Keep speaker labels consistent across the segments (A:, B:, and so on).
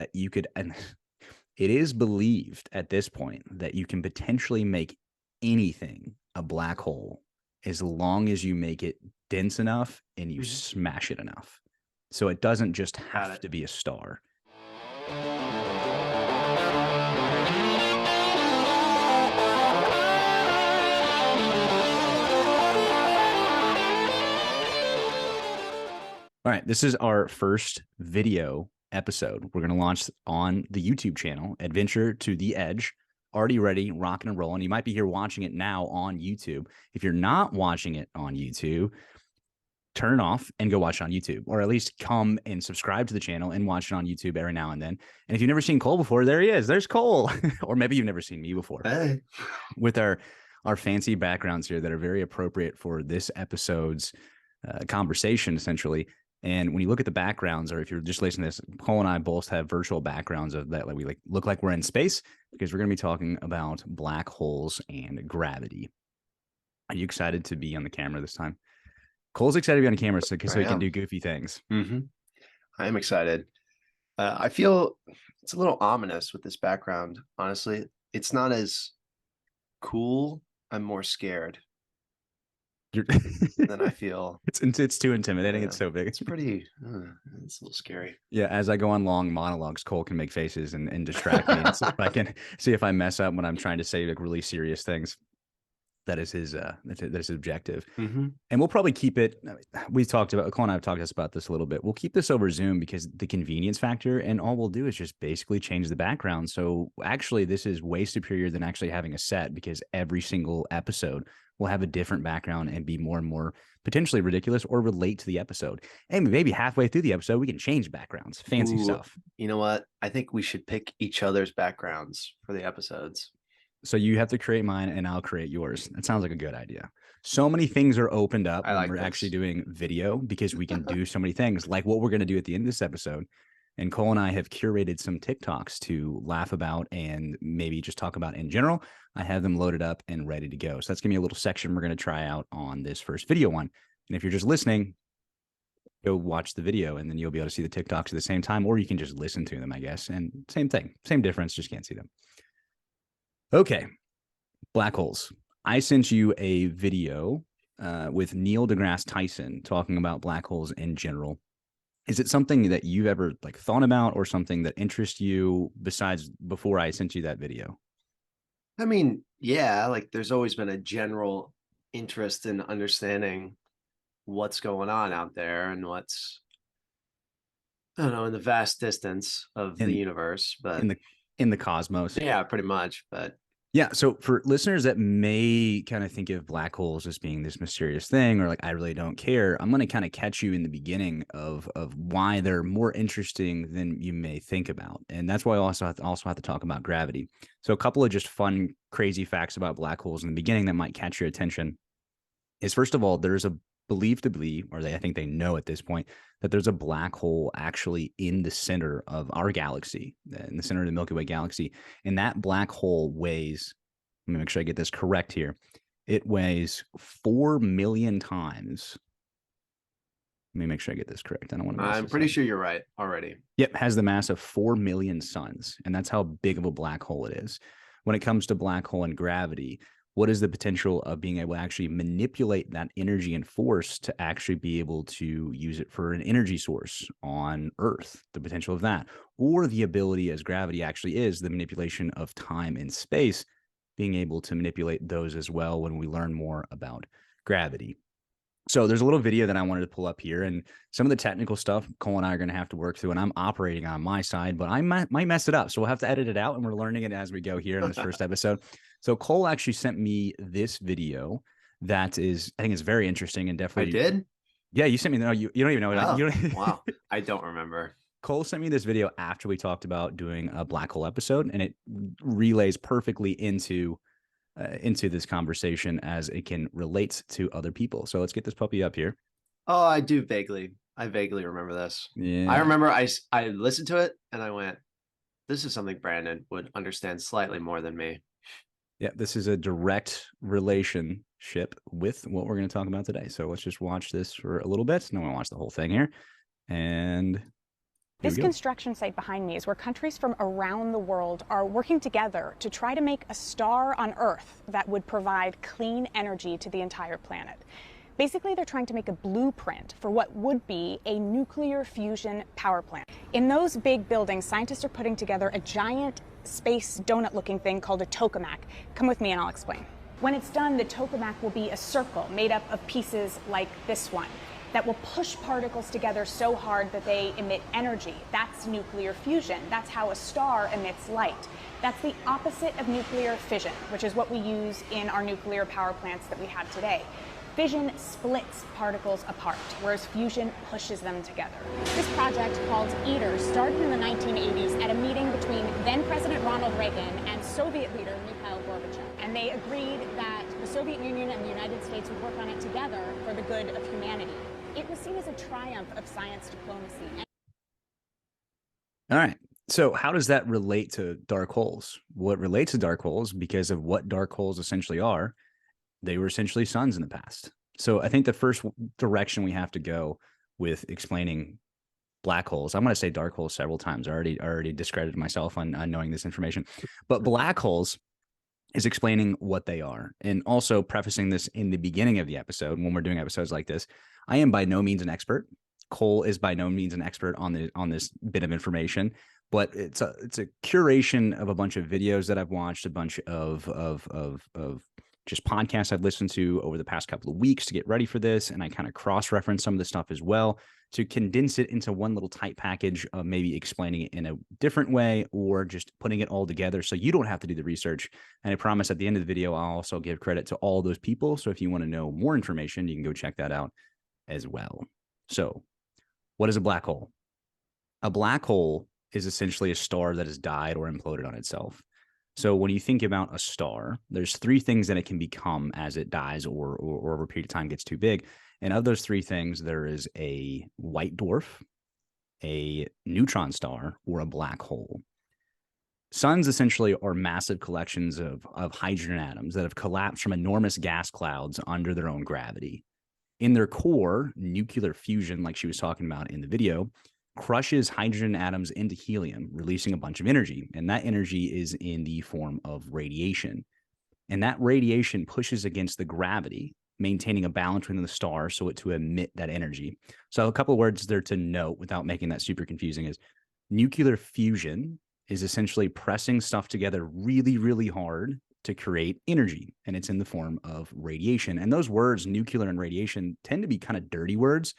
A: that you could, and it is believed at this point that you can potentially make anything a black hole as long as you make it dense enough and you
B: Mhm.
A: smash it enough. So it doesn't just
B: Got
A: have
B: it.
A: to be a star. All right, this is our first video episode. We're going to launch on the YouTube channel, Adventure to the Edge. Already ready, rocking and rolling. You might be here watching it now on YouTube. If you're not watching it on YouTube, turn it off and go watch it on YouTube, or at least come and subscribe to the channel and watch it on YouTube every now and then. And if you've never seen Cole before, there he is. There's Cole. Or maybe you've never seen me before
B: Hey.
A: with our fancy backgrounds here that are very appropriate for this episode's conversation, essentially. And when you look at the backgrounds, or if you're just listening to this, Cole and I both have virtual backgrounds of that. Like we look like we're in space because we're going to be talking about black holes and gravity. Are you excited to be on the camera this time? Cole's excited to be on camera so
B: I
A: he can
B: am.
A: do goofy things.
B: hmm I am excited. I feel it's a little ominous with this background. Honestly, it's not as cool. I'm more scared than I feel.
A: It's too intimidating.
B: Yeah,
A: It's so big.
B: it's pretty. It's a little scary.
A: Yeah, as I go on long monologues, Cole can make faces and distract me and see if I can see if I mess up when I'm trying to say like really serious things. That is his that's his objective.
B: hmm
A: And we'll probably keep it. We talked about Cole and I have talked to us about this a little bit. We'll keep this over Zoom because the convenience factor, and all we'll do is just basically change the background. So actually, this is way superior than actually having a set because every single episode will have a different background and be more and more potentially ridiculous or relate to the episode. And maybe halfway through the episode, we can change backgrounds. Fancy
B: Ooh,
A: stuff.
B: you know what? I think we should pick each other's backgrounds for the episodes.
A: So you have to create mine and I'll create yours. That sounds like a good idea. So many things are opened up
B: I
A: when
B: like
A: we're actually
B: this.
A: doing video because we can do so many things like what we're going to do at the end of this episode. And Cole and I have curated some TikToks to laugh about and maybe just talk about in general. I have them loaded up and ready to go. So that's going to be a little section we're going to try out on this first video one. And if you're just listening, go watch the video and then you'll be able to see the TikToks at the same time, or you can just listen to them, I guess. And same thing, same difference, just can't see them. Okay. Black holes. I sent you a video with Neil deGrasse Tyson talking about black holes in general. Is it something that you've ever like thought about or something that interests you besides before I sent you that video?
B: I mean, yeah, like there's always been a general interest in understanding what's going on out there and what's I don't know in the vast distance of the
A: in
B: universe,
A: in
B: but
A: the cosmos?
B: yeah, pretty much. But
A: Yeah. So for listeners that may kind of think of black holes as being this mysterious thing, or like I really don't care, I'm going to kind of catch you in the beginning of why they're more interesting than you may think about, and that's why I also have to talk about gravity. So a couple of just fun, crazy facts about black holes in the beginning that might catch your attention is first of all, there's a believed to be, or I think they know at this point, that there's a black hole actually in the center of our galaxy, in the center of the Milky Way galaxy. And that black hole weighs, let me make sure I get this correct here. It weighs 4 million times. Let me make sure I get this correct. I don't want to mess
B: I'm
A: this
B: pretty
A: up.
B: sure you're right already.
A: Yep, has the mass of 4 million suns. And that's how big of a black hole it is. When it comes to black hole and gravity, what is the potential of being able to actually manipulate that energy and force to actually be able to use it for an energy source on Earth? The potential of that, or the ability, as gravity actually is, the manipulation of time and space, being able to manipulate those as well when we learn more about gravity. So there's a little video that I wanted to pull up here, and some of the technical stuff Cole and I are going to have to work through, and I'm operating on my side, but I might mess it up. So we'll have to edit it out, and we're learning it as we go here in this first episode. So Cole actually sent me this video that is, I think it's very interesting and
B: I
A: definitely,
B: did.
A: yeah, you sent me, no, you don't even know it.
B: Oh,
A: You don't,
B: wow. I don't remember.
A: Cole sent me this video after we talked about doing a black hole episode, and it relays perfectly into this conversation as it can relate to other people. So let's get this puppy up here.
B: Oh, I do vaguely. I vaguely remember this. I
A: Yeah.
B: remember I listened to it and I went, this is something Brandon would understand slightly more than me.
A: Yeah, this is a direct relationship with what we're going to talk about today. So let's just watch this for a little bit. No, I want to watch the whole thing here. And Here
C: This
A: we go.
C: construction site behind me is where countries from around the world are working together to try to make a star on Earth that would provide clean energy to the entire planet. Basically, they're trying to make a blueprint for what would be a nuclear fusion power plant. In those big buildings, scientists are putting together a giant space donut-looking thing called a tokamak. Come with me and I'll explain. When it's done, the tokamak will be a circle made up of pieces like this one that will push particles together so hard that they emit energy. That's nuclear fusion. That's how a star emits light. That's the opposite of nuclear fission, which is what we use in our nuclear power plants that we have today. Fission splits particles apart, whereas fusion pushes them together. This project, called ITER, started in the 1980s at a meeting between then-President Ronald Reagan and Soviet leader Mikhail Gorbachev. And they agreed that the Soviet Union and the United States would work on it together for the good of humanity. It was seen as a triumph of science diplomacy.
A: All right. So how does that relate to dark holes? What relates to dark holes, because of what dark holes essentially are, they were essentially suns in the past. So I think the first direction we have to go with explaining black holes, I'm going to say dark holes several times. I already discredited myself on knowing this information, but black holes is explaining what they are. And also prefacing this in the beginning of the episode, when we're doing episodes like this, I am by no means an expert. Cole is by no means an expert on this bit of information, but it's a curation of a bunch of videos that I've watched, a bunch of just podcasts I've listened to over the past couple of weeks to get ready for this. And I kind of cross-reference some of the stuff as well to condense it into one little tight package of maybe explaining it in a different way or just putting it all together so you don't have to do the research. And I promise at the end of the video, I'll also give credit to all those people. So if you want to know more information, you can go check that out as well. So what is a black hole? A black hole is essentially a star that has died or imploded on itself. So when you think about a star, there's three things that it can become as it dies or over a period of time gets too big. And of those three things, there is a white dwarf, a neutron star, or a black hole. Suns essentially are massive collections of hydrogen atoms that have collapsed from enormous gas clouds under their own gravity. In their core, nuclear fusion, like she was talking about in the video, crushes hydrogen atoms into helium, releasing a bunch of energy. And that energy is in the form of radiation. And that radiation pushes against the gravity, maintaining a balance within the star so it to emit that energy. So a couple of words there to note without making that super confusing is nuclear fusion is essentially pressing stuff together really, really hard to create energy. And it's in the form of radiation. And those words, nuclear and radiation, tend to be kind of dirty words,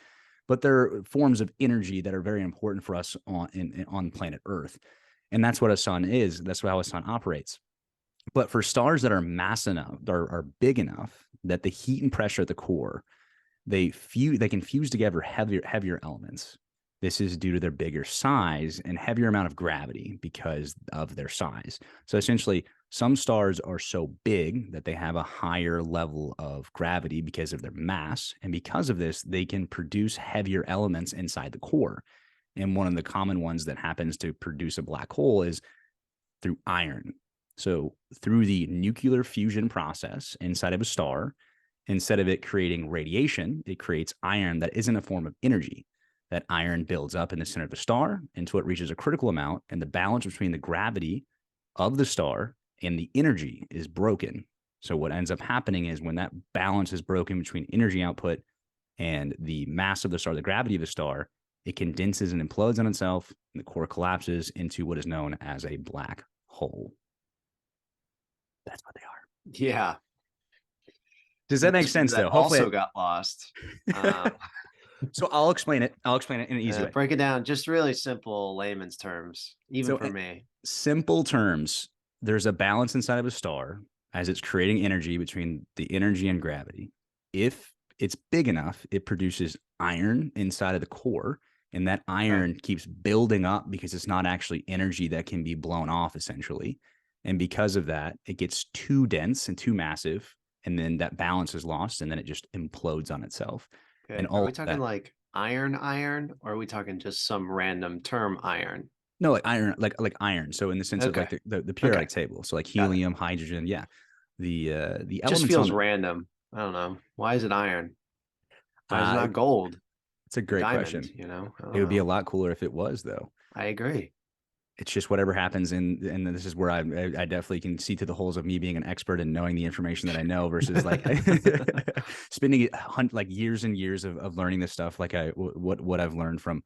A: but they're forms of energy that are very important for us on planet Earth. And that's what a sun is. That's how a sun operates. But for stars that are mass enough, are big enough that the heat and pressure at the core, they can fuse together heavier elements. This is due to their bigger size and heavier amount of gravity because of their size. So essentially, some stars are so big that they have a higher level of gravity because of their mass. And because of this, they can produce heavier elements inside the core. And one of the common ones that happens to produce a black hole is through iron. So through the nuclear fusion process inside of a star, instead of it creating radiation, it creates iron that isn't a form of energy. That iron builds up in the center of the star until it reaches a critical amount, and the balance between the gravity of the star and the energy is broken. So what ends up happening is when that balance is broken between energy output and the mass of the star, the gravity of the star, it condenses and implodes on itself, and the core collapses into what is known as a black hole. That's what they are.
B: Yeah.
A: Does that make sense, though?
B: Hopefully also got lost.
A: So I'll explain it. I'll explain it in an easy way.
B: Break it down, just really simple layman's terms, even for me.
A: Simple terms. There's a balance inside of a star as it's creating energy between the energy and gravity. If it's big enough, it produces iron inside of the core, and that iron keeps building up because it's not actually energy that can be blown off, essentially. And because of that, it gets too dense and too massive, and then that balance is lost, and then it just implodes on itself.
B: Okay.
A: And all
B: are we talking like iron, or are we talking just some random term iron?
A: No, like iron, like iron. So in the sense of like the periodic table. So like helium, hydrogen. Yeah. The elements
B: just feels random. I don't know. Why is it iron? Why is it not gold?
A: It's a great
B: diamond,
A: question.
B: you know? I
A: It
B: don't
A: would be a
B: know.
A: lot cooler if it was, though.
B: I agree.
A: It's just whatever happens and this is where I definitely can see through the holes of me being an expert and knowing the information that I know versus like spending like years and years of learning this stuff. Like what I've learned from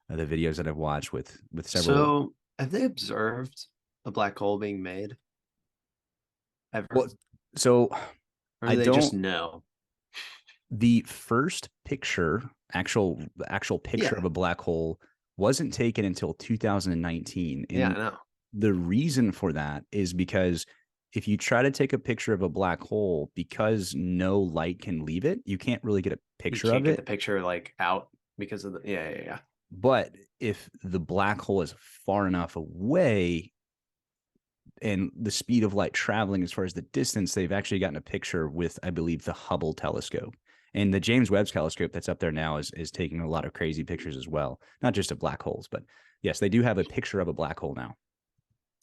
A: the videos that I've watched with several.
B: So, have they observed a black hole being made ever?
A: Well, so
B: Or
A: I
B: do they just
A: don't.
B: know?
A: The first picture, actual picture
B: Yeah.
A: of a black hole wasn't taken until 2019.
B: Yeah, I
A: And
B: know.
A: the reason for that is because if you try to take a picture of a black hole, because no light can leave it, you can't really get a
B: You
A: picture
B: can't
A: of
B: get the
A: it.
B: picture like out because of the yeah.
A: But if the black hole is far enough away and the speed of light traveling as far as the distance, they've actually gotten a picture with, I believe, the Hubble telescope. And the James Webb telescope that's up there now is taking a lot of crazy pictures as well, not just of black holes, but yes, they do have a picture of a black hole now,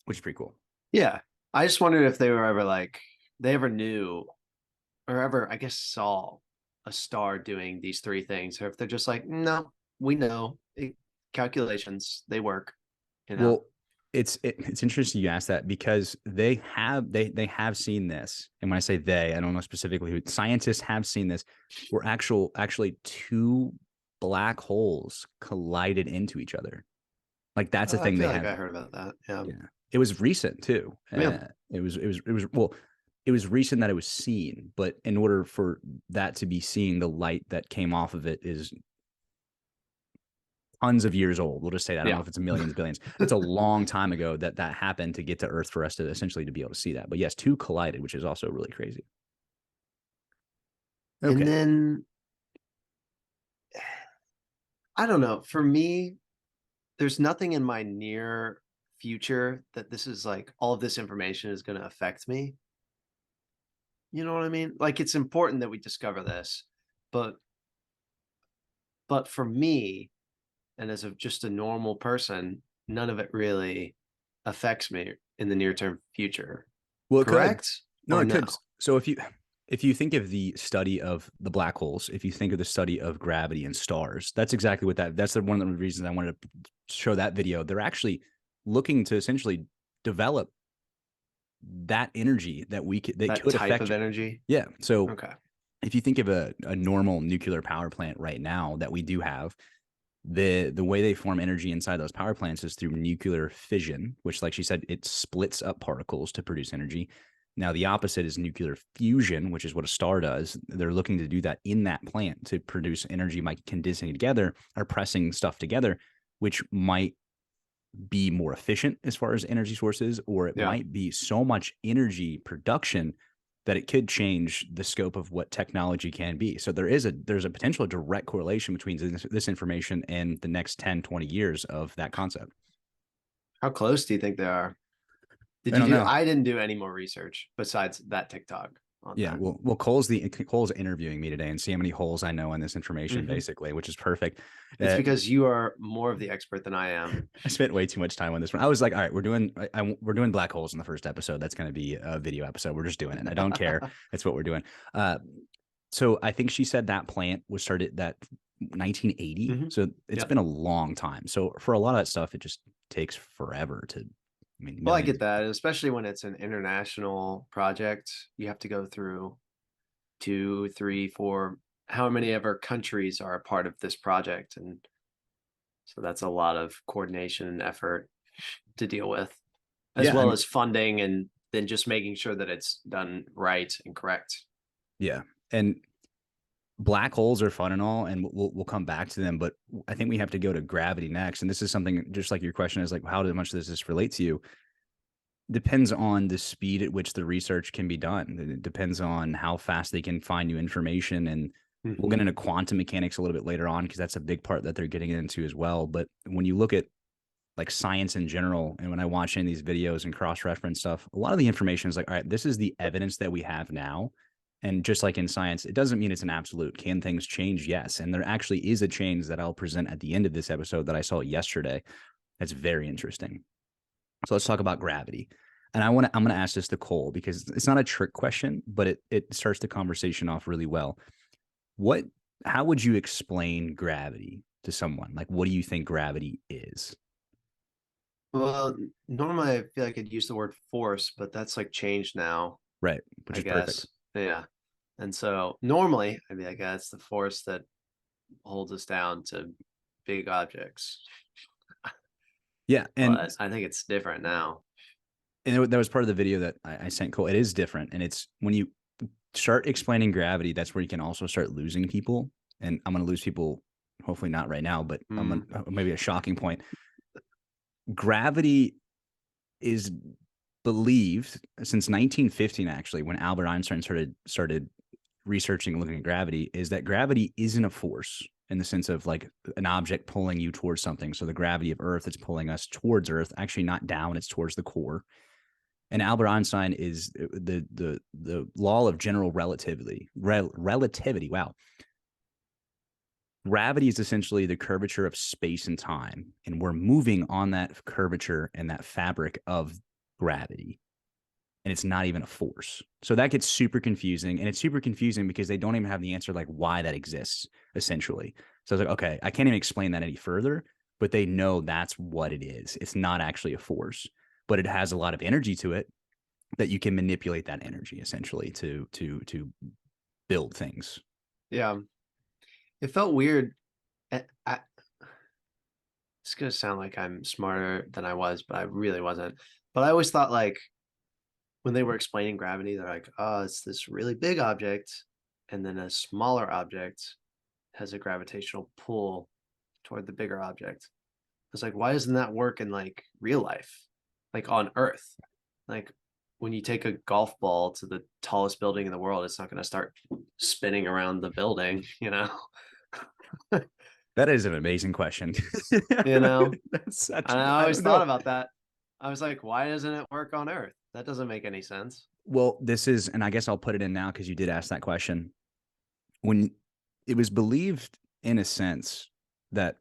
A: which is pretty cool.
B: Yeah. I just wondered if they were ever like they ever knew or ever, I guess, saw a star doing these three things, or if they're just like, no, we know calculations, they work, you know.
A: Well, it's interesting you ask that because they have seen this, and when I say they, I don't know specifically who. Scientists have seen this, where actually two black holes collided into each other. Like that's a
B: I
A: thing they
B: feel like
A: have.
B: I heard about that. Yeah.
A: Yeah, it was recent too.
B: Yeah.
A: It was well, it was recent that it was seen, but in order for that to be seen, the light that came off of it is tons of years old. We'll just say that. I don't know if it's millions, billions. It's a long time ago that happened to get to Earth for us to essentially to be able to see that. But yes, two collided, which is also really crazy. Okay.
B: And then I don't know. For me, there's nothing in my near future that this is like all of this information is going to affect me. You know what I mean? Like it's important that we discover this, but for me, and as just a normal person, none of it really affects me in the near term future.
A: Well, it
B: correct?
A: Could. No,
B: or
A: it could. So if you think of the study of the black holes, if you think of the study of gravity and stars, that's exactly what that's one of the reasons I wanted to show that video. They're actually looking to essentially develop that energy that
B: that
A: could
B: type
A: affect
B: of energy.
A: Yeah. So
B: Okay.
A: if you think of a normal nuclear power plant right now that we do have, the way they form energy inside those power plants is through nuclear fission, which, like she said, it splits up particles to produce energy. Now, the opposite is nuclear fusion, which is what a star does. They're looking to do that in that plant to produce energy by condensing together or pressing stuff together, which might be more efficient as far as energy sources, or it might be so much energy production that it could change the scope of what technology can be. So there's a potential direct correlation between this information and the next 10, 20 years of that concept.
B: How close do you think they are? I didn't do any more research besides that TikTok.
A: Yeah,
B: that.
A: well, Cole's interviewing me today and see how many holes I know on this information, basically, which is perfect.
B: It's because you are more of the expert than I am.
A: I spent way too much time on this one. I was like, all right, we're doing black holes in the first episode. That's going to be a video episode. We're just doing it. I don't care. That's what we're doing. So I think she said that plant was started that 1980. So it's been a long time. So for a lot of that stuff, it just takes forever to.
B: Well, I get that, especially when it's an international project. You have to go through 2, 3, 4, how many ever countries are a part of this project, and so that's a lot of coordination and effort to deal with, as well as funding, and then just making sure that it's done right and correct.
A: Yeah, and black holes are fun and all, and we'll come back to them, but I think we have to go to gravity next. And this is something just like your question is like, how much does this relate to you? Depends on the speed at which the research can be done. It depends on how fast they can find new information. And we'll get into quantum mechanics a little bit later on, because that's a big part that they're getting into as well. But when you look at like science in general, and when I watch any of these videos and cross-reference stuff, a lot of the information is like, all right, this is the evidence that we have now. And just like in science, it doesn't mean it's an absolute. Can things change? Yes. And there actually is a change that I'll present at the end of this episode that I saw yesterday. That's very interesting. So let's talk about gravity. And I'm going to ask this to Cole, because it's not a trick question, but it starts the conversation off really well. What how would you explain gravity to someone? Like, what do you think gravity is?
B: Well, normally I feel like I'd use the word force, but that's like changed now,
A: Right, which
B: I
A: is perfect.
B: guess. Yeah. And so normally I'd be like, "Yeah, it's the force that holds us down to big objects."
A: Yeah,
B: But I think it's different now.
A: that was part of the video that I sent Cole. It is different, and it's when you start explaining gravity, that's where you can also start losing people. And I'm going to lose people, hopefully not right now, but I'm
B: Mm.
A: gonna, maybe a shocking point. Gravity is believed since 1915, actually, when Albert Einstein started researching and looking at gravity, is that gravity isn't a force in the sense of like an object pulling you towards something. So the gravity of Earth is pulling us towards Earth, actually not down, it's towards the core. And Albert Einstein is the law of general relativity. Relativity. Wow. Gravity is essentially the curvature of space and time, and we're moving on that curvature and that fabric of gravity. And it's not even a force. So that gets super confusing. And it's super confusing because they don't even have the answer like why that exists, essentially. So I was like, okay, I can't even explain that any further, but they know that's what it is. It's not actually a force, but it has a lot of energy to it that you can manipulate that energy essentially to build things.
B: Yeah. It felt weird. It's gonna sound like I'm smarter than I was, but I really wasn't. But I always thought like when they were explaining gravity, they're like, "Oh, it's this really big object, and then a smaller object has a gravitational pull toward the bigger object." I was like, "Why doesn't that work in like real life, like on Earth? Like when you take a golf ball to the tallest building in the world, it's not going to start spinning around the building, you know?"
A: That is an amazing question.
B: You know,
A: That's such
B: and
A: a,
B: I
A: I
B: always
A: don't
B: thought
A: know.
B: about that. I was like, why doesn't it work on Earth? That doesn't make any sense.
A: Well, this is, and I guess I'll put it in now because you did ask that question. When it was believed, in a sense, that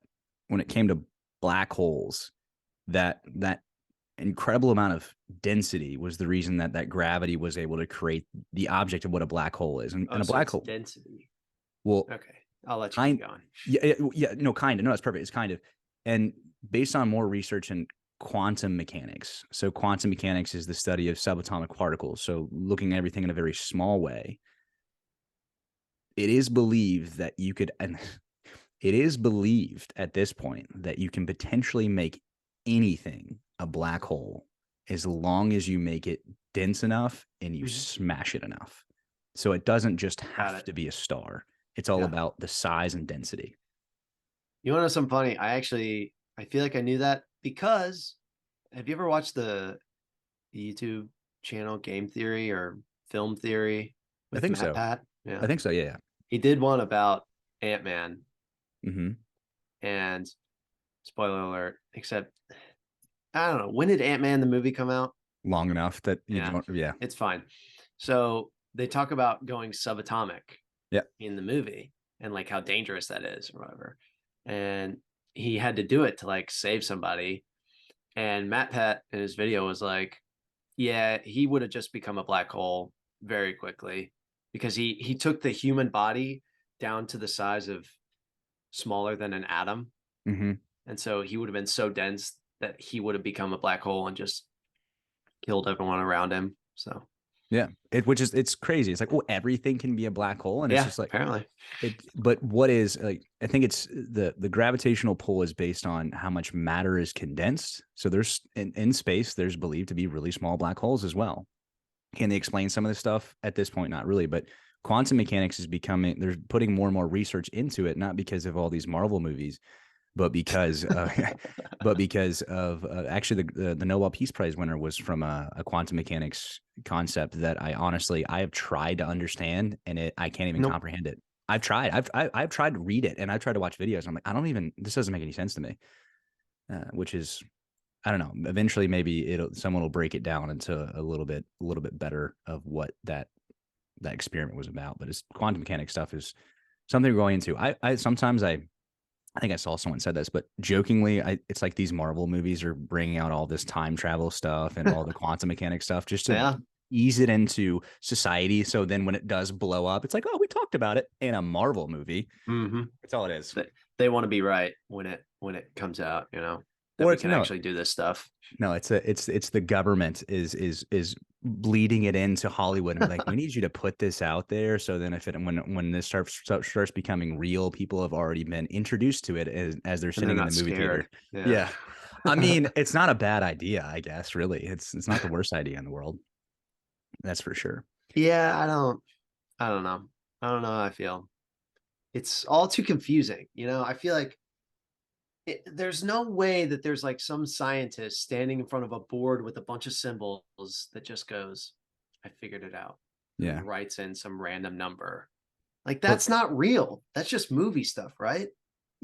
A: when it came to black holes, that incredible amount of density was the reason that gravity was able to create the object of what a black hole is. And
B: Oh,
A: a
B: so
A: black
B: it's
A: hole,
B: density.
A: well,
B: Okay, I'll let you
A: kind,
B: keep going.
A: yeah, no, kind of, no, that's perfect. It's kind of, and based on more research in quantum mechanics. So quantum mechanics is the study of subatomic particles. So looking at everything in a very small way. It is believed that you could, and it is believed at this point that you can potentially make anything a black hole as long as you make it dense enough and you
B: Mhm.
A: smash it enough. So it doesn't just
B: Got
A: have
B: it.
A: to be a star. It's all
B: Yeah.
A: about the size and density.
B: You want to know something funny? I feel like I knew that because have you ever watched the YouTube channel Game Theory or Film Theory
A: I
B: with
A: think
B: Matt
A: so.
B: Pat? Yeah.
A: I think so. Yeah.
B: He did one about Ant-Man
A: Mm-hmm.
B: and spoiler alert, except I don't know. When did Ant-Man the movie come out?
A: Long enough that you
B: Yeah,
A: don't. Yeah.
B: it's fine. So they talk about going subatomic
A: Yeah.
B: in the movie and like how dangerous that is or whatever. And he had to do it to like save somebody. And Matt Pat in his video was like, yeah, he would have just become a black hole very quickly because he took the human body down to the size of smaller than an atom.
A: Mm-hmm.
B: And so he would have been so dense that he would have become a black hole and just killed everyone around him. So
A: Yeah. Which is, it's crazy. It's like, oh, everything can be a black hole. And it's
B: yeah,
A: just like,
B: apparently.
A: but what is like, I think it's the gravitational pull is based on how much matter is condensed. So there's in space, there's believed to be really small black holes as well. Can they explain some of this stuff at this point? Not really, but quantum mechanics is becoming, they're putting more and more research into it, not because of all these Marvel movies, but because but because of actually the Nobel Peace Prize winner was from a quantum mechanics concept that I have tried to understand, and I can't even
B: Nope.
A: comprehend it. I've tried. I've tried to read it, and I've tried to watch videos. I'm like, I don't even. This doesn't make any sense to me. Which is, I don't know. Eventually, maybe someone will break it down into a little bit better of what that experiment was about. But it's quantum mechanics stuff is something we're going into. I sometimes I think I saw someone said this, but jokingly, it's like these Marvel movies are bringing out all this time travel stuff and all the quantum mechanics stuff just to
B: Yeah.
A: ease it into society. So then when it does blow up, it's like, oh, we talked about it in a Marvel movie.
B: Mm-hmm.
A: That's all it is.
B: They want to be right when it comes out, you know, that
A: Or
B: we
A: it's
B: can
A: no,
B: actually do this stuff.
A: no, it's the government is bleeding it into Hollywood and be like, we need you to put this out there. So then when this starts becoming real, people have already been introduced to it as they're
B: And
A: sitting
B: they're
A: in the
B: not
A: movie
B: scared.
A: theater. Yeah. I mean, it's not a bad idea, I guess, really. It's not the worst idea in the world. That's for sure.
B: Yeah, I don't know. I don't know how I feel. It's all too confusing. You know, I feel like there's no way that there's like some scientist standing in front of a board with a bunch of symbols that just goes, I figured it out.
A: Yeah.
B: And writes in some random number. Like that's not real. That's just movie stuff, right?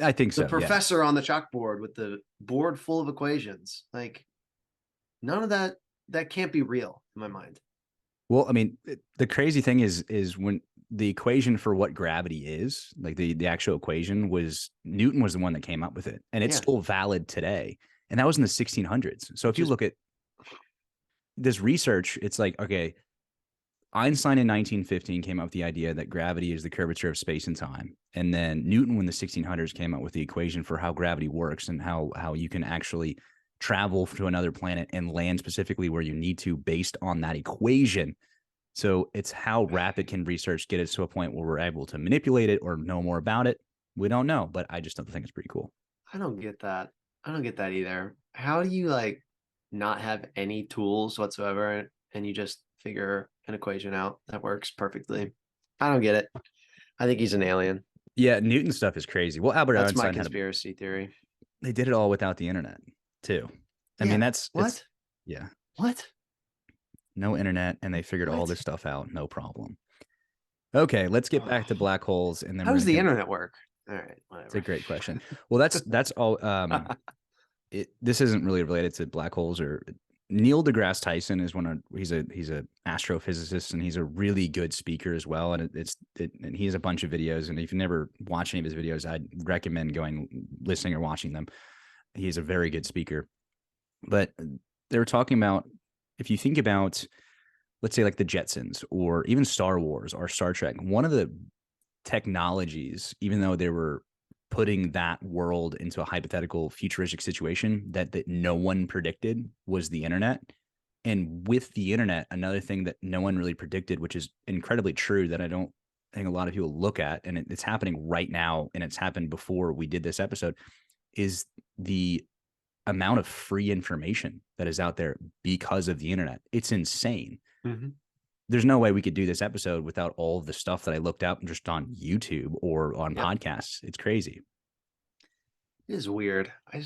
A: I think so.
B: The professor on the chalkboard with the board full of equations. Like none of that can't be real in my mind.
A: Well, I mean, the crazy thing is when the equation for what gravity is, like the actual equation, was Newton was the one that came up with it, and it's still valid today. And that was in the 1600s. So if you look at this research, it's like, okay, Einstein in 1915 came up with the idea that gravity is the curvature of space and time. And then Newton, when the 1600s, came up with the equation for how gravity works and how you can actually travel to another planet and land specifically where you need to based on that equation. So it's how rapid can research get us to a point where we're able to manipulate it or know more about it? We don't know, but I just don't think it's pretty cool.
B: I don't get that. I don't get that either. How do you like not have any tools whatsoever and you just figure an equation out that works perfectly? I don't get it. I think he's an alien.
A: Yeah, Newton stuff is crazy. Well, Albert
B: That's
A: Einstein
B: my conspiracy theory.
A: They did it all without the internet, too. I mean, that's
B: what?
A: Yeah.
B: What?
A: No internet, and they figured all this stuff out, no problem. Okay, let's get back to black holes, and then
B: how does the internet work? All right, whatever.
A: It's a great question. Well, that's all. This isn't really related to black holes. Or Neil deGrasse Tyson is he's a astrophysicist, and he's a really good speaker as well. And and he has a bunch of videos. And if you never watch any of his videos, I'd recommend listening or watching them. He's a very good speaker. But they were talking about, if you think about, let's say like the Jetsons or even Star Wars or Star Trek, one of the technologies, even though they were putting that world into a hypothetical futuristic situation that no one predicted, was the internet. And with the internet, another thing that no one really predicted, which is incredibly true, that I don't think a lot of people look at, and it's happening right now, and it's happened before we did this episode, is the amount of free information that is out there because of the internet. It's insane.
B: Mm-hmm.
A: There's no way we could do this episode without all of the stuff that I looked up just on YouTube or on podcasts. It's crazy.
B: It is weird. I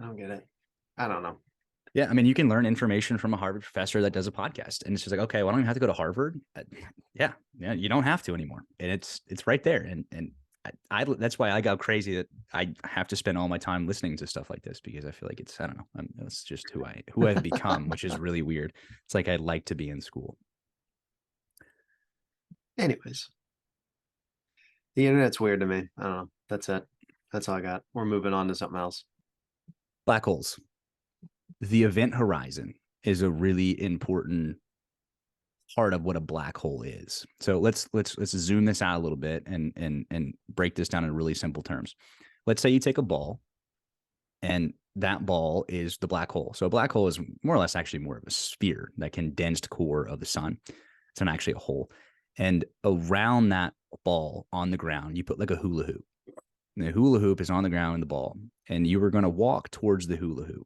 B: don't get it. I don't know.
A: Yeah. I mean, you can learn information from a Harvard professor that does a podcast, and it's just like, okay, well, I don't even have to go to Harvard. Yeah. You don't have to anymore. And it's right there. And I that's why I go crazy that I have to spend all my time listening to stuff like this, because I feel like I don't know. That's just who I've become, which is really weird. It's like I'd like to be in school.
B: Anyways, the internet's weird to me. I don't know. That's it. That's all I got. We're moving on to something else.
A: Black holes. The event horizon is a really important part of what a black hole is. So let's zoom this out a little bit and break this down in really simple terms. Let's say you take a ball, and that ball is the black hole. So a black hole is more or less actually more of a sphere, that condensed core of the sun. It's not actually a hole. And around that ball on the ground, you put like a hula hoop. And the hula hoop is on the ground in the ball, and you are going to walk towards the hula hoop.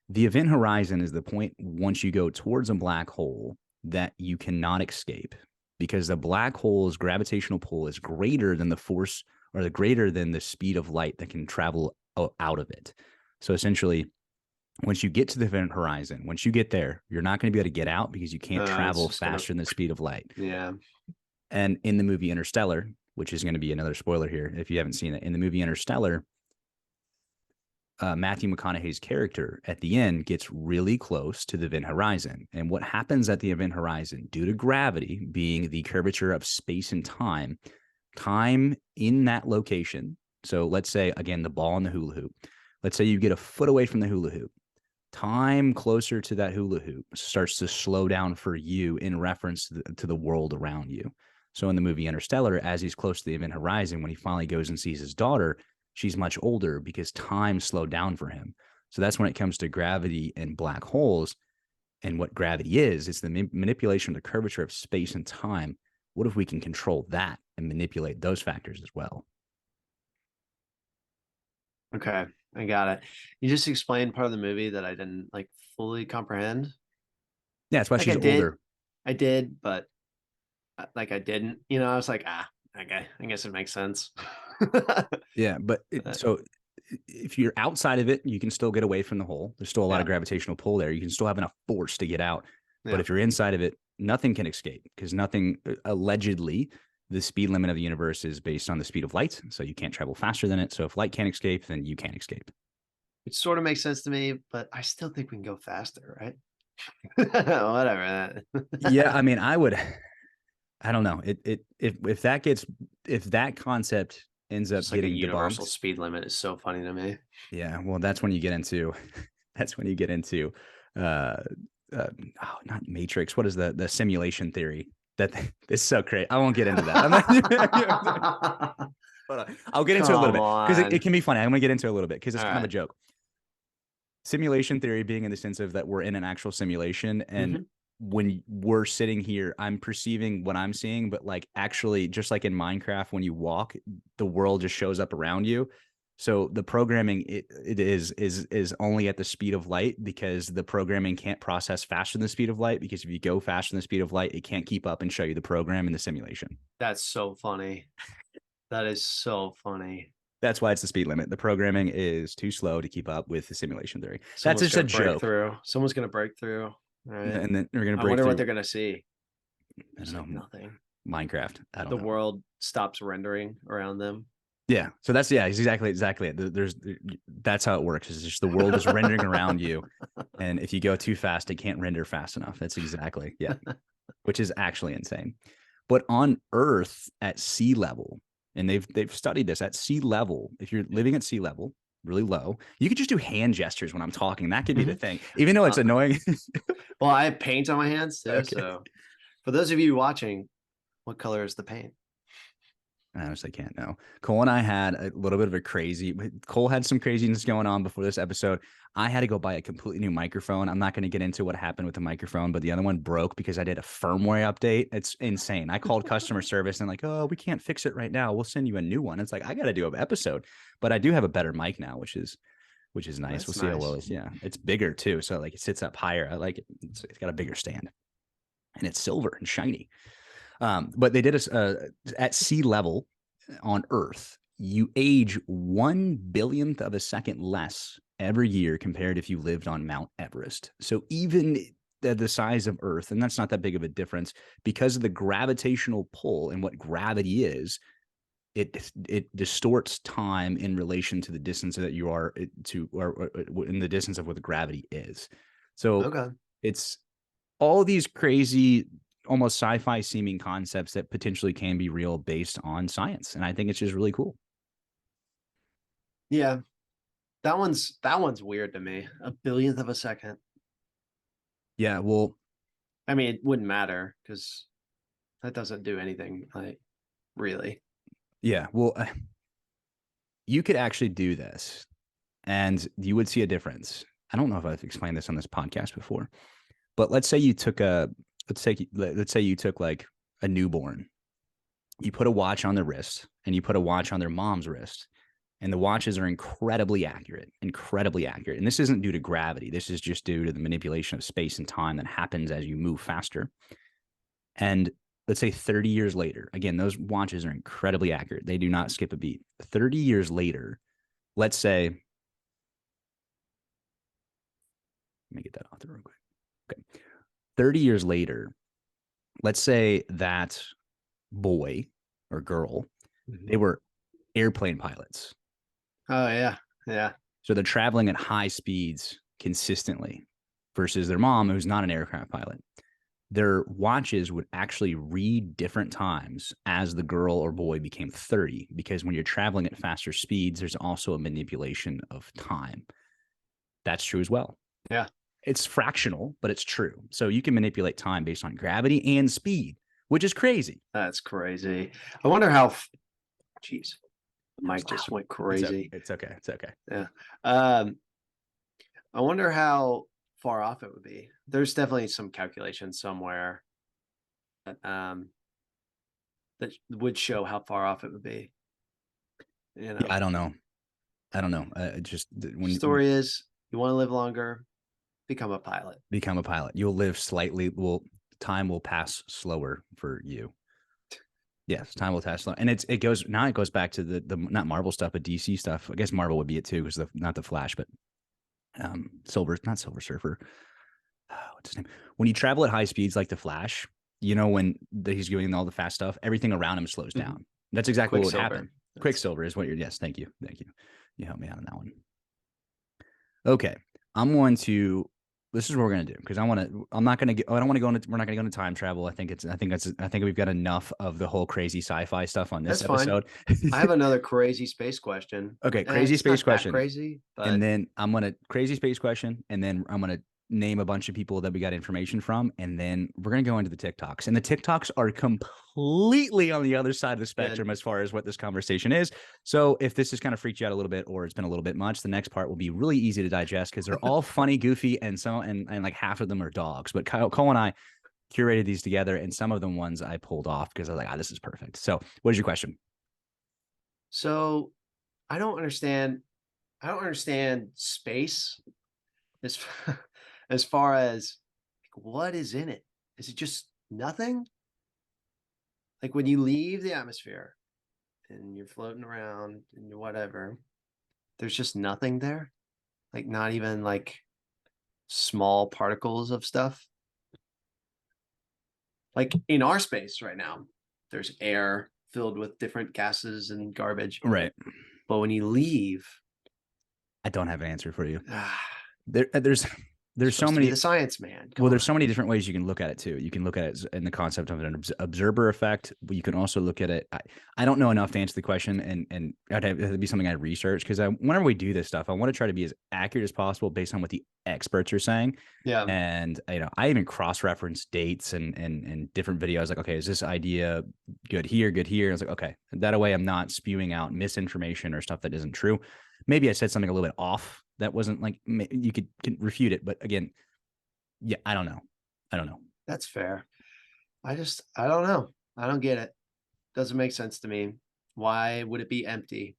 A: The event horizon is the point once you go towards a black hole that you cannot escape, because the black hole's gravitational pull is greater than the force, or greater than the speed of light that can travel out of it. So essentially, once you get to the event horizon, once you get there, you're not going to be able to get out, because you can't travel faster than the speed of light.
B: Yeah.
A: And in the movie Interstellar, which is going to be another spoiler here if you haven't seen it, in the movie Interstellar, Matthew McConaughey's character at the end gets really close to the event horizon. And what happens at the event horizon, due to gravity being the curvature of space and time in that location. So let's say, again, the ball and the hula hoop. Let's say you get a foot away from the hula hoop. time closer to that hula hoop starts to slow down for you in reference to the world around you. So in the movie Interstellar, as he's close to the event horizon, when he finally goes and sees his daughter, she's much older because time slowed down for him. So that's when it comes to gravity and black holes and what gravity is. It's the manipulation of the curvature of space and time. What if we can control that and manipulate those factors as well?
B: Okay, I got it. You just explained part of the movie that I didn't like fully comprehend.
A: Yeah, that's why
B: Like
A: she's
B: I did,
A: older.
B: I did, but like I didn't. You know, I was like, okay, I guess it makes sense.
A: Yeah, but so if you're outside of it, you can still get away from the hole. There's still a lot of gravitational pull there. You can still have enough force to get out. But if you're inside of it, nothing can escape because nothing, allegedly, the speed limit of the universe is based on the speed of light. So you can't travel faster than it. So if light can't escape, then you can't escape.
B: It sort of makes sense to me, but I still think we can go faster, right? Whatever.
A: Yeah, I mean, I don't know. If that concept ends up
B: It's like a
A: getting
B: universal
A: debunked,
B: speed limit is so funny to me.
A: yeah, well, that's when you get into not Matrix. What is the simulation theory? That it's so crazy. I won't get into that. But I'll get into it a little bit because it can be funny. I'm gonna get into it a little bit because it's kind of a joke. Simulation theory being in the sense of that we're in an actual simulation, and when we're sitting here, I'm perceiving what I'm seeing, but like actually, just like in Minecraft, when you walk, the world just shows up around you. So the programming it is only at the speed of light because the programming can't process faster than the speed of light, because if you go faster than the speed of light, it can't keep up and show you the program in the simulation.
B: That's so funny. That is so funny.
A: That's why it's the speed limit. The programming is too slow to keep up with the simulation theory.
B: Someone's
A: That's just a joke.
B: Someone's gonna break through. Right.
A: And then we're gonna break
B: I wonder
A: through.
B: what they're gonna see.
A: I don't know.
B: Nothing.
A: Minecraft. I don't know.
B: The world stops rendering around them.
A: Yeah. So that's exactly it. That's how it works. It's just the world is rendering around you. And if you go too fast, it can't render fast enough. That's exactly. Yeah. Which is actually insane. But on Earth at sea level, and they've studied this at sea level, if you're living at sea level, really low, you could just do hand gestures when I'm talking. That could be the thing, even though it's annoying.
B: Well, I have paint on my hands too.
A: Okay.
B: So for those of you watching, what color is the paint?
A: I honestly can't know. Cole and I had a little bit of Cole had some craziness going on before this episode. I had to go buy a completely new microphone. I'm not going to get into what happened with the microphone, but the other one broke because I did a firmware update. It's insane. I called customer service and like, oh, we can't fix it right now. We'll send you a new one. It's like, I got to do an episode, but I do have a better mic now, which is nice.
B: That's
A: we'll see how well it's, it's bigger too. So like it sits up higher. I like it. It's got a bigger stand and it's silver and shiny. But they did at sea level on Earth, you age 1/1000th of a second less every year compared if you lived on Mount Everest. So even the size of Earth, and that's not that big of a difference, because of the gravitational pull and what gravity is, it distorts time in relation to the distance that you are to, or in the distance of what the gravity is. So it's all these crazy, almost sci-fi seeming concepts that potentially can be real based on science. And I think it's just really cool.
B: Yeah. That one's weird to me. 1/1000th of a second.
A: Yeah. Well,
B: I mean, it wouldn't matter because that doesn't do anything, like, really.
A: Yeah. Well, you could actually do this and you would see a difference. I don't know if I've explained this on this podcast before, but let's say you took like a newborn, you put a watch on their wrist and you put a watch on their mom's wrist, and the watches are incredibly accurate. And this isn't due to gravity. This is just due to the manipulation of space and time that happens as you move faster. And let's say 30 years later, again, those watches are incredibly accurate. They do not skip a beat. 30 years later, let's say, let me get that off there real quick. Okay. 30 years later, let's say that boy or girl, they were airplane pilots.
B: Oh, yeah. Yeah.
A: So they're traveling at high speeds consistently versus their mom, who's not an aircraft pilot. Their watches would actually read different times as the girl or boy became 30, because when you're traveling at faster speeds, there's also a manipulation of time. That's true as well.
B: Yeah.
A: It's fractional, but it's true. So you can manipulate time based on gravity and speed, which is crazy.
B: That's crazy. I wonder how, jeez, the
A: That
B: mic
A: was
B: just
A: loud.
B: went crazy.
A: It's okay. It's okay.
B: Yeah. Um, I wonder how far off it would be. There's definitely some calculation somewhere that, that would show how far off it would be. You know,
A: Yeah, I don't know. I don't know. When
B: story is you want to live longer, become a pilot.
A: become a pilot, you'll live slightly. Time will pass slower for you. Yes, time will pass slow, and it goes back to the not Marvel stuff, but DC stuff. I guess Marvel would be it too, because not the Flash, but not Silver Surfer. What's his name? When you travel at high speeds like the Flash, when he's doing all the fast stuff, everything around him slows down. That's exactly what would happen. Quicksilver is what you're. Yes, thank you. You helped me out on that one. Okay, I'm going to. This is what we're gonna do, because I'm not gonna get. I don't want to go into. We're not gonna go into time travel. I think we've got enough of the whole crazy sci-fi stuff on this episode.
B: I have another crazy space question.
A: Okay, crazy space question.
B: Crazy, but...
A: and then I'm gonna crazy space question, and then I'm gonna name a bunch of people that we got information from, and then we're gonna go into the TikToks. And the TikToks are completely on the other side of the spectrum as far as what this conversation is. So if this has kind of freaked you out a little bit, or it's been a little bit much, the next part will be really easy to digest, because they're all funny, goofy, and like half of them are dogs. But Cole and I curated these together, and some of them ones I pulled off because I was like, this is perfect. So what is your question?
B: So I don't understand space as as far as what is in it. Is it just nothing? Like when you leave the atmosphere and you're floating around and whatever, there's just nothing there? Like not even like small particles of stuff? Like in our space right now, there's air filled with different gases and garbage.
A: Right.
B: But when you leave,
A: I don't have an answer for you.
B: ah,
A: There's so many.
B: the science man.
A: Well, there's so many different ways you can look at it too. You can look at it in the concept of an observer effect, but you can also look at it. I don't know enough to answer the question, and I'd have to be something I research, because whenever we do this stuff, I want to try to be as accurate as possible based on what the experts are saying.
B: Yeah.
A: And I even cross-reference dates and different videos. Like, okay, is this idea good here? Good here? I was like, okay, that way I'm not spewing out misinformation or stuff that isn't true. Maybe I said something a little bit off that wasn't like, you can refute it, but again, yeah, I don't know.
B: That's fair. I don't know. I don't get it. Doesn't make sense to me. Why would it be empty?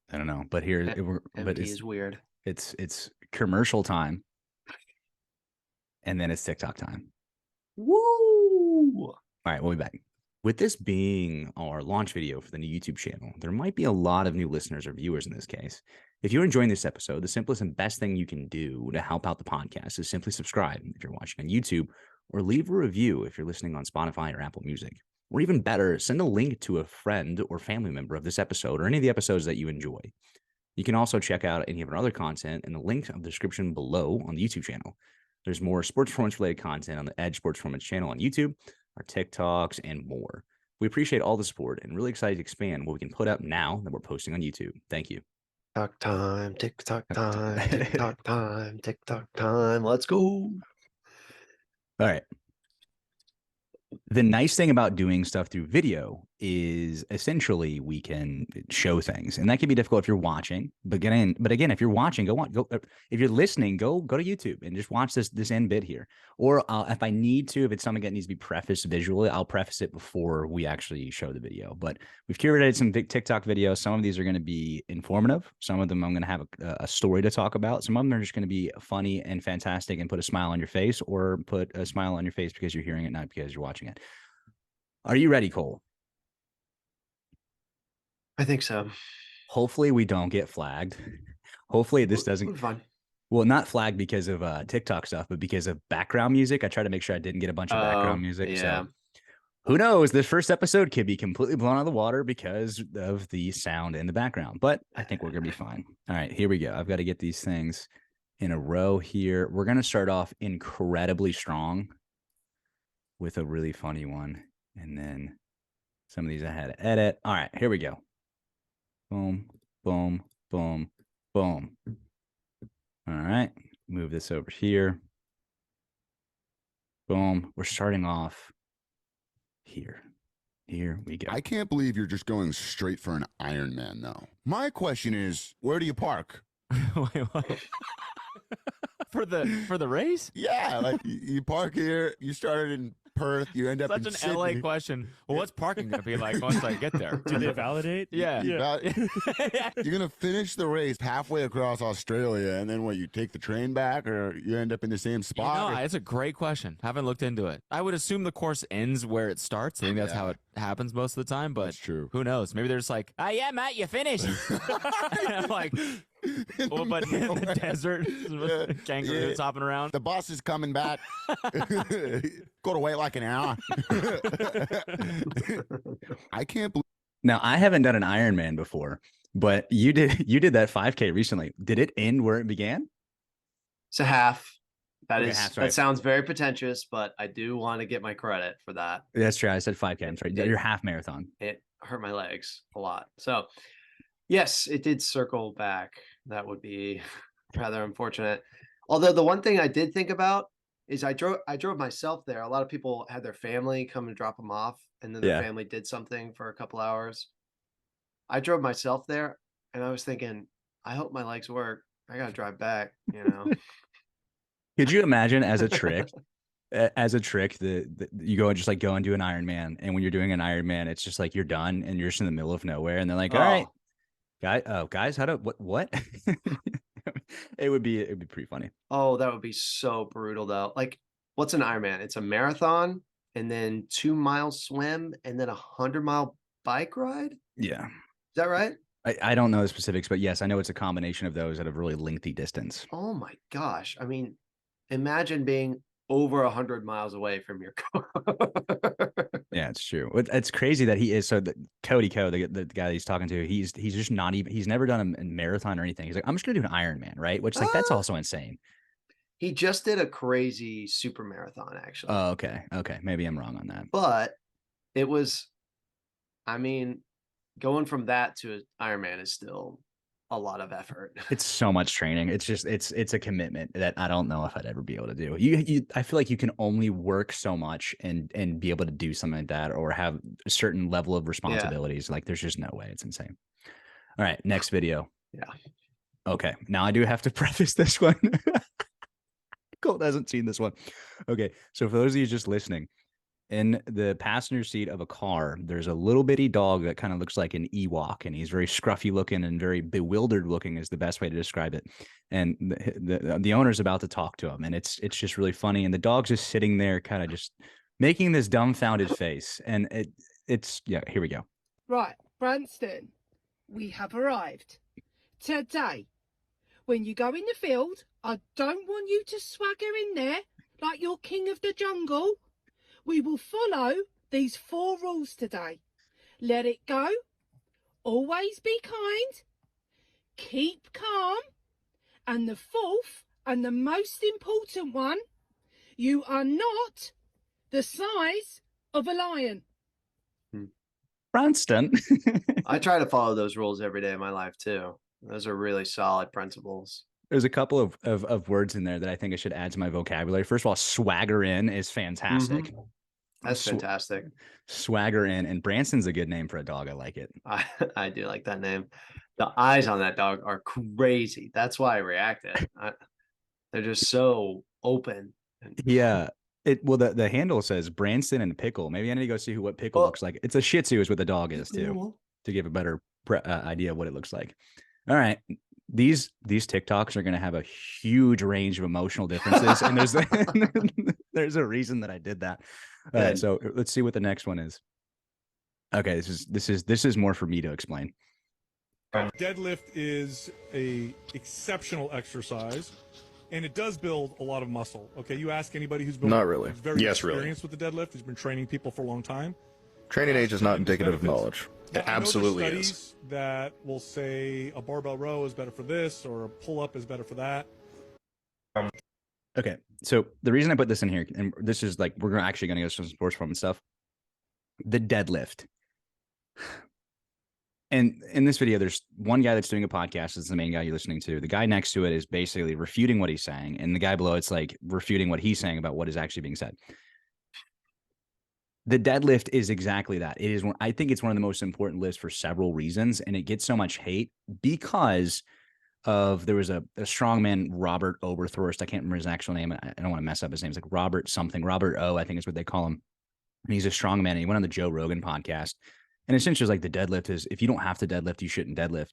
A: I don't know. But here,
B: empty is weird.
A: It's commercial time, and then it's TikTok time.
B: Woo!
A: All right, we'll be back. With this being our launch video for the new YouTube channel, there might be a lot of new listeners or viewers in this case. If you're enjoying this episode, the simplest and best thing you can do to help out the podcast is simply subscribe if you're watching on YouTube, or leave a review if you're listening on Spotify or Apple Music. Or even better, send a link to a friend or family member of this episode or any of the episodes that you enjoy. You can also check out any of our other content in the link of the description below on the YouTube channel. There's more sports performance related content on the Edge Sports Performance channel on YouTube, our TikToks, and more. We appreciate all the support and really excited to expand what we can put up now that we're posting on YouTube. Thank you.
B: TikTok time, TikTok time, TikTok time, TikTok time. Let's go.
A: All right. The nice thing about doing stuff through video is essentially we can show things, and that can be difficult if you're watching. But again, if you're watching, if you're listening, go to YouTube and just watch this end bit here. Or if I need to, if it's something that needs to be prefaced visually, I'll preface it before we actually show the video. But we've curated some TikTok videos. Some of these are going to be informative. Some of them I'm going to have a story to talk about. Some of them are just going to be funny and fantastic and put a smile on your face, or put a smile on your face because you're hearing it, not because you're watching it. Are you ready, Cole?
B: I think so.
A: Hopefully we don't get flagged. Hopefully this doesn't.
B: Fun.
A: Well, not flagged because of TikTok stuff, but because of background music. I try to make sure I didn't get a bunch of background music.
B: Yeah.
A: So who knows? This first episode could be completely blown out of the water because of the sound in the background. But I think we're going to be fine. All right, here we go. I've got to get these things in a row here. We're going to start off incredibly strong with a really funny one. And then some of these I had to edit. All right, here we go. Boom, boom, boom, boom. All right, move this over here. Boom. We're starting off here. Here we go.
D: I can't believe you're just going straight for an Ironman, though. My question is, where do you park?
E: Wait, what? For the race?
D: Yeah, like you park here. You started in Perth. You end up
E: Such
D: in
E: an LA
D: Sydney.
E: question. Well, what's parking gonna be like once I get there?
F: Do they validate?
E: Yeah.
D: You're gonna finish the race halfway across Australia, and then what? You take the train back, or you end up in the same spot? or-
E: It's a great question. Haven't looked into it. I would assume the course ends where it starts. I think that's how
D: Yeah.
E: it happens most of the time. But
D: That's true.
E: who knows? Maybe they're just like, "Oh yeah, Matt, you finished." And I'm like, well, but in the desert, kangaroos hopping around.
D: The bus is coming back. Go to wait like an hour. I can't believe.
A: Now, I haven't done an Ironman before, but you did that 5K recently. Did it end where it began?
B: It's a half. That
A: Okay,
B: is
A: half's right.
B: that sounds very pretentious, but I do want to get my credit for that.
A: That's true. I said 5K. I'm sorry. Your half marathon.
B: It hurt my legs a lot. So yes, it did circle back. That would be rather unfortunate. Although the one thing I did think about is I drove myself there. A lot of people had their family come and drop them off, and then their
A: Yeah.
B: family did something for a couple hours. I drove myself there, and I was thinking, I hope my legs work. I gotta drive back, you know.
A: Could you imagine as a trick? You go and just like go and do an Ironman, and when you're doing an Ironman, it's just like you're done and you're just in the middle of nowhere, and they're like, "All right, guys, how do what?" It'd be pretty funny.
B: Oh, that would be so brutal though. Like, what's an Ironman? It's a marathon and then 2 mile swim and then 100-mile bike ride. Is
A: Yeah,
B: that right?
A: I don't know the specifics, but yes, I know it's a combination of those at a really lengthy distance.
B: Oh my gosh. I mean, imagine being over 100 miles away from your car.
A: Yeah, it's true. It's crazy that he is. So Cody Ko, the guy that he's talking to, he's just not even. He's never done a marathon or anything. He's like, I'm just gonna do an Ironman, right? Which like that's
B: Ah.
A: also insane.
B: He just did a crazy super marathon, actually.
A: Oh, okay, maybe I'm wrong on that.
B: But it was, I mean, going from that to an Ironman is still a lot of effort.
A: It's so much training. It's just it's a commitment that I don't know if I'd ever be able to do. I feel like you can only work so much and be able to do something like that or have a certain level of responsibilities. Like there's just no way. It's insane. All right, next video.
B: Yeah.
A: Okay, now I do have to preface this one. Colt hasn't seen this one. Okay, so for those of you just listening, in the passenger seat of a car, there's a little bitty dog that kind of looks like an Ewok, and he's very scruffy looking and very bewildered looking is the best way to describe it. And the owner's about to talk to him, and it's just really funny. And the dog's just sitting there, kind of just making this dumbfounded face. And it's yeah. Here we go.
G: Right, Branston, we have arrived. Today, when you go in the field, I don't want you to swagger in there like you're king of the jungle. We will follow these 4 rules today. Let it go. Always be kind. Keep calm. And the 4th and the most important one, you are not the size of a lion.
A: Branston.
B: I try to follow those rules every day of my life too. Those are really solid principles.
A: There's a couple of words in there that I think I should add to my vocabulary. First of all, swagger in is fantastic.
B: That's fantastic.
A: Swagger in, and Branston's a good name for a dog. I like it.
B: I do like that name. The eyes on that dog are crazy. That's why I reacted. They're just so open.
A: Yeah. The handle says Branston and Pickle. Maybe I need to go see what Pickle looks like. It's a Shih Tzu is what the dog is too, to give a better idea of what it looks like. All right. These TikToks are going to have a huge range of emotional differences, and there's a reason that I did that. All right, so let's see what the next one is. Okay, this is more for me to explain.
F: Deadlift is a exceptional exercise, and it does build a lot of muscle. Okay, you ask anybody who's been
H: Not really.
F: very
H: Yes, really.
F: experienced with the deadlift, who's been training people for a long time.
H: Training age is not indicative of knowledge.
F: It
H: It absolutely is.
F: studies that will say a barbell row is better for this, or a pull-up is better for that.
A: Okay, so the reason I put this in here, and this is like we're actually going to go to some sports form and stuff. The deadlift. And in this video, there's one guy that's doing a podcast. It's the main guy you're listening to. The guy next to it is basically refuting what he's saying. And the guy below it's like refuting what he's saying about what is actually being said. The deadlift is exactly that. It is. I think it's one of the most important lifts for several reasons. And it gets so much hate because of there was a strongman, Robert Oberthorst. I can't remember his actual name. I don't want to mess up his name. It's like Robert something. Robert O, I think is what they call him. And he's a strongman. And he went on the Joe Rogan podcast. And essentially, like the deadlift is if you don't have to deadlift, you shouldn't deadlift.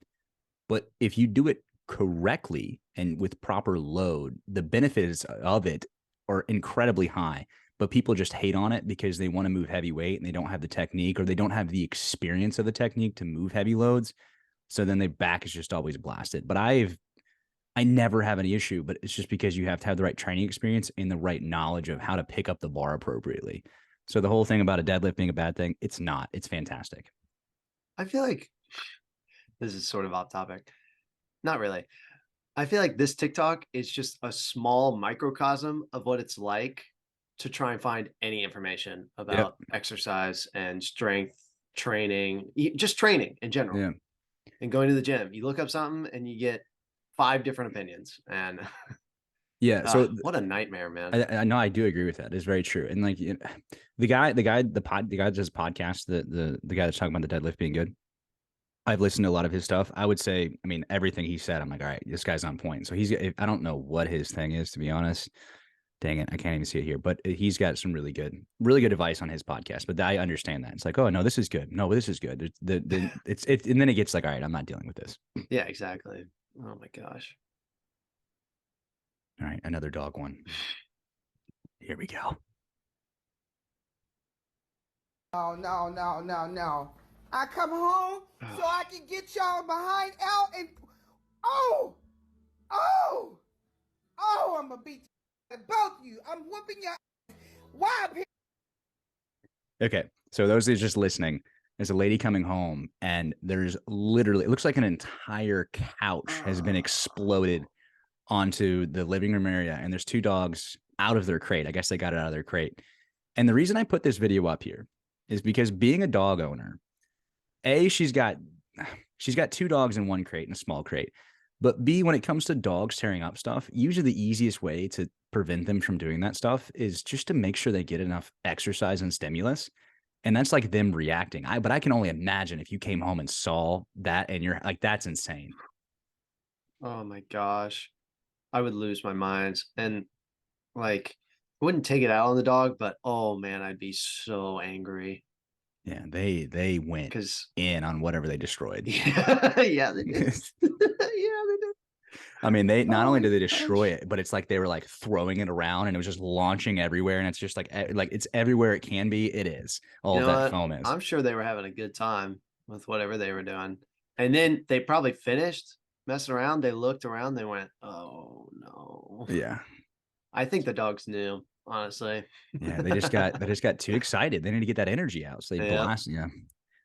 A: But if you do it correctly and with proper load, the benefits of it are incredibly high. But people just hate on it because they want to move heavy weight and they don't have the technique or they don't have the experience of the technique to move heavy loads. So then their back is just always blasted. But I never have any issue, but it's just because you have to have the right training experience and the right knowledge of how to pick up the bar appropriately. So the whole thing about a deadlift being a bad thing, it's not. It's fantastic.
B: I feel like this is sort of off topic. Not really. I feel like this TikTok is just a small microcosm of what it's like to try and find any information about exercise and strength training, just training in general.
A: Yeah.
B: And going to the gym. You look up something and you get 5 different opinions. And
A: yeah, so
B: what a nightmare, man.
A: I know I do agree with that. It's very true. And like the guy that does podcast, the guy that's talking about the deadlift being good. I've listened to a lot of his stuff. I would say, I mean, everything he said, I'm like, all right, this guy's on point. So I don't know what his thing is, to be honest. Dang it, I can't even see it here. But he's got some really good advice on his podcast. But I understand that. It's like, oh no, this is good. No, this is good. It's and then it gets like, all right, I'm not dealing with this.
B: Yeah, exactly. Oh my gosh.
A: All right, another dog one. Here we go.
I: No. I come home so I can get y'all behind out and I'm gonna beat both of you. I'm whooping your ass. Why I'm here?
A: Okay, so those that are just listening, there's a lady coming home and there's literally, it looks like an entire couch has been exploded onto the living room area. And there's 2 dogs out of their crate. I guess they got it out of their crate. And the reason I put this video up here is because being a dog owner, she's got 2 dogs in one crate, in a small crate. But B, when it comes to dogs tearing up stuff, usually the easiest way to prevent them from doing that stuff is just to make sure they get enough exercise and stimulus. And that's like them reacting. But I can only imagine if you came home and saw that and you're like, that's insane.
B: Oh my gosh. I would lose my mind. And like, I wouldn't take it out on the dog, but oh man, I'd be so angry.
A: Yeah, they went in on whatever they destroyed.
B: Yeah, they did.
A: I mean, they not only did they destroy it, but it's like they were like throwing it around and it was just launching everywhere. And it's just like it's everywhere it can be. It is all that foam is.
B: I'm sure they were having a good time with whatever they were doing. And then they probably finished messing around. They looked around. They went, oh no.
A: Yeah.
B: I think the dogs knew, honestly.
A: Yeah, they just got too excited. They need to get that energy out. So they blast. Yeah.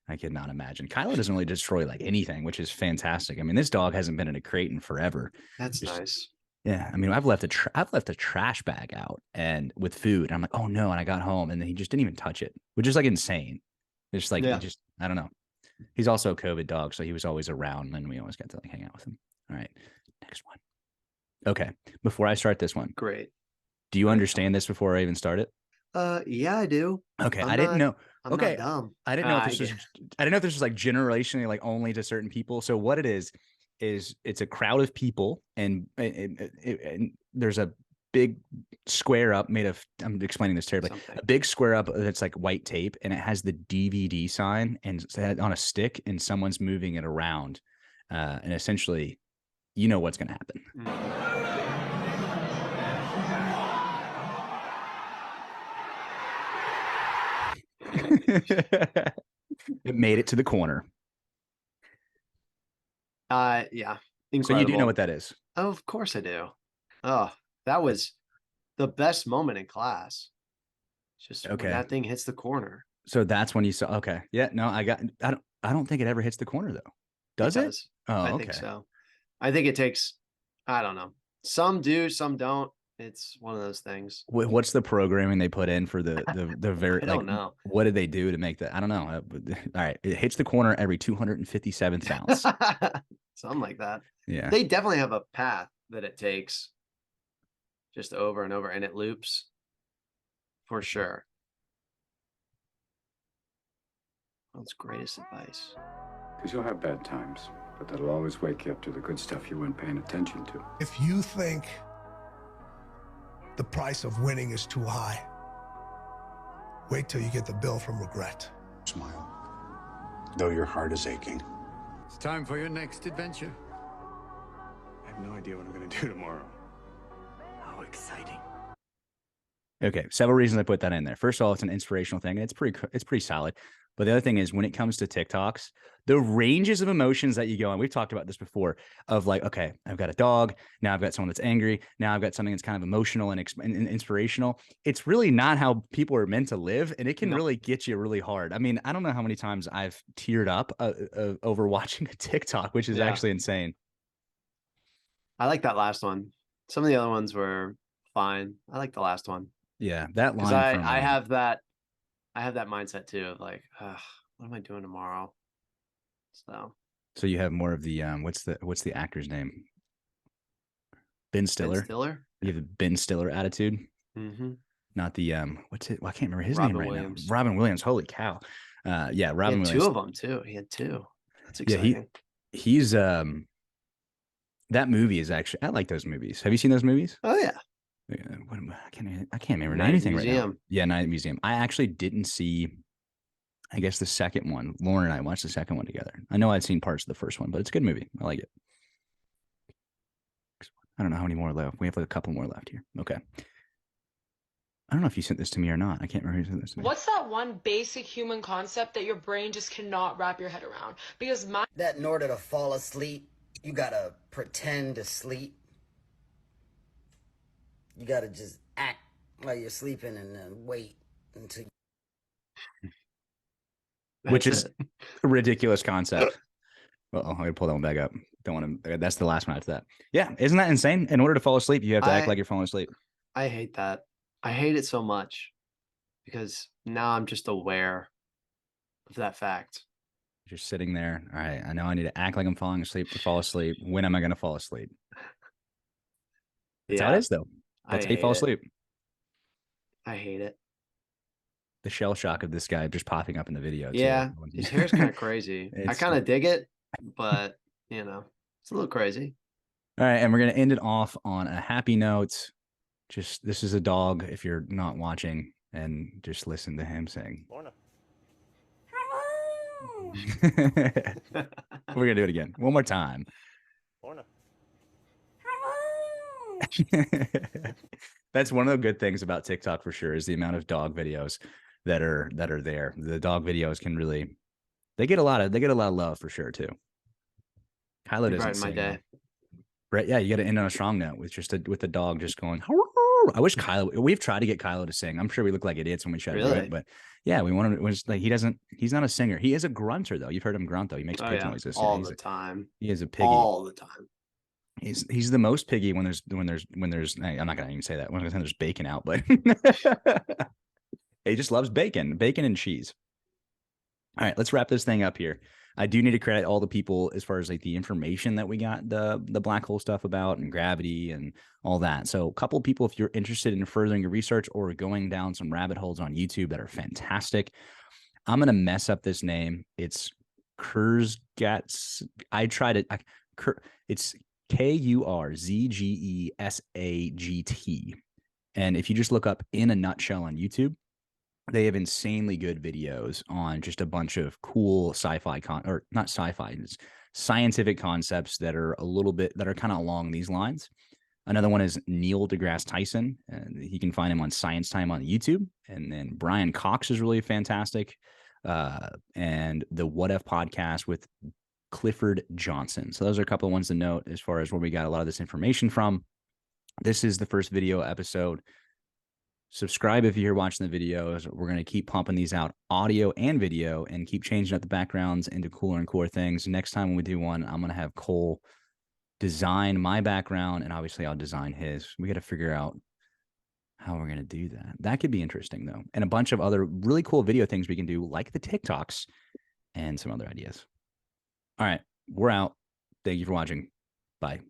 A: I could not imagine. Kylo doesn't really destroy like anything, which is fantastic. I mean, this dog hasn't been in a crate in forever.
B: That's nice.
A: Yeah, I mean, I've left a trash bag out and with food. And I'm like, oh no, and I got home and he just didn't even touch it, which is like insane. It's like I don't know. He's also a COVID dog, so he was always around, and we always got to like hang out with him. All right, next one. Okay, before I start this one,
B: great.
A: Do you understand this before I even start it?
B: Yeah, I do.
A: Okay, I didn't know.
B: I'm
A: okay,
B: not dumb.
A: I didn't know if this was. I didn't know if this was like generationally, like only to certain people. So what it is it's a crowd of people, and there's a big square up made of. I'm explaining this terribly. A big square up that's like white tape, and it has the DVD sign and on a stick, and someone's moving it around, and essentially, you know what's going to happen. It made it to the corner.
B: Yeah. Incredible.
A: So you do know what that is?
B: Oh, of course I do. Oh, that was the best moment in class. Just when that thing hits the corner.
A: So that's when you saw. Okay. Yeah. No, I don't think it ever hits the corner though. Does it? Oh,
B: I think so. I think it takes. I don't know. Some do, some don't. It's one of those things.
A: What's the programming they put in for the very?
B: I don't know.
A: What did they do to make that? I don't know. All right, it hits the corner every 257th ounce.
B: Something like that.
A: Yeah,
B: They definitely have a path that it takes just over and over, and it loops for sure. What's greatest advice?
J: Because you'll have bad times, but that'll always wake you up to the good stuff you weren't paying attention to.
K: If you think the price of winning is too high, wait till you get the bill from regret.
J: Smile, though your heart is aching. It's time for your next adventure. I have no idea what I'm going to do tomorrow. How exciting.
A: Okay, several reasons I put that in there. First of all, it's an inspirational thing. And it's pretty solid. But the other thing is, when it comes to TikToks, the ranges of emotions that you go on, we've talked about this before, of like, okay, I've got a dog, now I've got someone that's angry, now I've got something that's kind of emotional and inspirational. It's really not how people are meant to live, and it can really get you really hard. I mean, I don't know how many times I've teared up over watching a TikTok, which is actually insane.
B: I like that last one. Some of the other ones were fine. I like the last one.
A: Yeah, that line.
B: Because I have that mindset too of like, what am I doing tomorrow? So
A: you have more of the what's the actor's name? Ben Stiller.
B: Ben Stiller.
A: You have the Ben Stiller attitude.
B: Mm-hmm.
A: Not the what's it? Well, I can't remember his
B: Robin
A: name right
B: Williams.
A: now. Robin Williams. Holy cow. Yeah, Robin
B: he had
A: Williams.
B: 2 of them too. He had 2. That's exciting.
A: Yeah, he's that movie is actually, I like those movies. Have you seen those movies?
B: Oh yeah.
A: I can't remember
B: Night
A: anything
B: Museum.
A: right now. Yeah, Night Museum. I actually didn't see, I guess, the second one. Lauren and I watched the second one together. I know I'd seen parts of the first one, but it's a good movie. I like it. I don't know how many more left. We have like a couple more left here. Okay. I don't know if you sent this to me or not. I can't remember who sent this to me.
L: What's that one basic human concept that your brain just cannot wrap your head around? Because
M: that in order to fall asleep, you gotta pretend to sleep. You gotta just act like you're sleeping and then wait until.
A: Which is a ridiculous concept. Well, I'm gonna pull that one back up. Don't want to. That's the last one after that. Yeah, isn't that insane? In order to fall asleep, you have to act like you're falling asleep.
B: I hate that. I hate it so much because now I'm just aware of that fact.
A: You're sitting there. All right, I know I need to act like I'm falling asleep to fall asleep. When am I going to fall asleep? That's how it is, though. That's how you fall asleep.
B: I hate it.
A: The shell shock of this guy just popping up in the video.
B: Yeah, his hair's kind of crazy. I kind of dig it, but you know, it's a little crazy.
A: All right, and we're gonna end it off on a happy note. Just this is a dog. If you're not watching, and just listen to him sing. We're gonna do it again. One more time. That's one of the good things about TikTok for sure, is the amount of dog videos that are there. The dog videos can really, they get a lot of love for sure too. Kylo doesn't sing. My day. Right? Yeah, you got to end on a strong note with the dog just going. I wish we've tried to get Kylo to sing. I'm sure we look like idiots when we try to do it, but yeah, we want him. It was like he's not a singer. He is a grunter though. You've heard him grunt though. He makes pig noises
B: all the time.
A: He is a piggy
B: all the time.
A: He's the most piggy when there's I'm not gonna even say that when there's bacon out, but he just loves bacon and cheese. All right, let's wrap this thing up here. I do need to credit all the people as far as like the information that we got the black hole stuff about and gravity and all that. So a couple of people, if you're interested in furthering your research or going down some rabbit holes on YouTube that are fantastic, I'm going to mess up this name. It's Kurzgesagt. It's Kurzgesagt. And if you just look up In a Nutshell on YouTube, they have insanely good videos on just a bunch of cool scientific concepts that are kind of along these lines. Another one is Neil deGrasse Tyson, and you can find him on Science Time on YouTube. And then Brian Cox is really fantastic. And the What If podcast with Clifford Johnson. So those are a couple of ones to note as far as where we got a lot of this information from. This is the first video episode. Subscribe if you're watching the videos. We're going to keep pumping these out, audio and video, and keep changing up the backgrounds into cooler and cooler things. Next time when we do one, I'm going to have Cole design my background, and obviously I'll design his. We got to figure out how we're going to do that. That could be interesting, though. And a bunch of other really cool video things we can do, like the TikToks and some other ideas. All right, we're out. Thank you for watching. Bye.